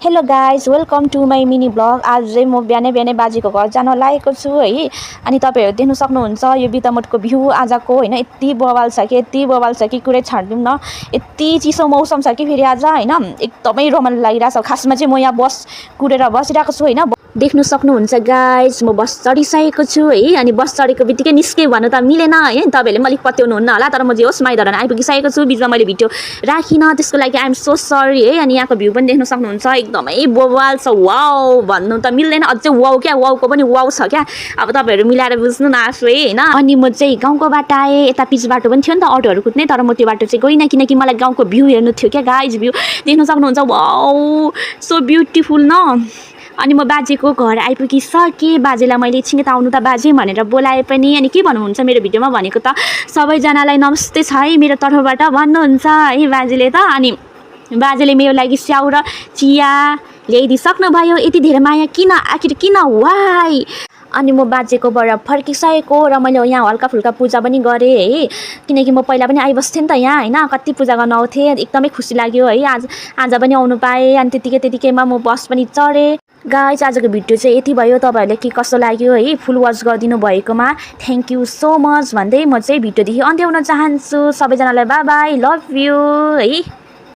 Hello guys welcome to my mini blog. आज चाहिँ म बिहानै बिहानै बाजेको घर जान लागेको छु है। अनि तपाईँहरू देख्न सक्नुहुन्छ यो बितामोडको भ्यू आजको होइन, यति बवाल छ कि कुरै छाड्दिउँ न। यति चिसो मौसम छ कि फेरि आज होइन, एकदमै रमाइलो लागिरहेको छ। खासमा चाहिँ म यहाँ बस कुरेर बसिरहेको छु होइन। देख्न सक्नुहुन्छ गाइज म बस चढिसकेको छु है। अनि बस चढेको बित्तिकै निस्केँ भन्नु त मिलेन है, तपाईँहरूले पनि अलिक पत्याउनुहुन्न होला। तर म जे होस् माइधरान आइपुगिसकेको छु। बिचमा मैले भिडियो राखिनँ, त्यसको लागि आइएम सो सरी है। अनि यहाँको भ्यू पनि देख्न सक्नुहुन्छ, एकदमै बवाल छ। वाउ भन्नु त मिल्दैन, अझै वाउ क्या, वाउको पनि वाउ छ क्या। अब तपाईँहरू मिलाएर बुझ्नु न आफै होइन। अनि म चाहिँ गाउँको बाटो आएँ, यता पिच बाटो पनि थियो नि त अटोहरू कुद्ने, तर म त्यो बाटो चाहिँ गइनँ किनकि मलाई गाउँको भ्यू हेर्नु थियो क्या गाइज। भ्यू देख्न सक्नुहुन्छ, वाउ सो ब्युटिफुल न। अनि म बाजेको घर आइपुगिसकेँ। बाजेलाई मैले एकछिन यता आउनु त बाजे भनेर बोलाएँ पनि। अनि के भन्नुहुन्छ मेरो भिडियोमा भनेको त सबैजनालाई नमस्ते छ है मेरो तर्फबाट भन्नुहुन्छ है बाजेले त। अनि बाजेले मेरो लागि स्याउ र चिया ल्याइदिइसक्नु भयो। यति धेरै माया किन, आखिर किन, वाइ। अनि म बाजेकोबाट फर्किसकेको र मैले यहाँ हल्का फुल्का पूजा पनि गरेँ है, किनकि म पहिला पनि आइबस्थेँ नि त यहाँ होइन। कति पूजा गर्न आउँथेँ, एकदमै खुसी लाग्यो है आज पनि आउनु पाएँ। अनि त्यतिकैमा म बस पनि चढेँ। गाइज आजको भिडियो चाहिँ यति भयो। तपाईँहरूले के कस्तो लाग्यो है, फुल वाच गरिदिनु भएकोमा थ्याङ्क यू सो मच भन्दै म चाहिँ भिडियोदेखि अन्त्याउन चाहन्छु। सबैजनालाई बाई बाई, लभ यू है।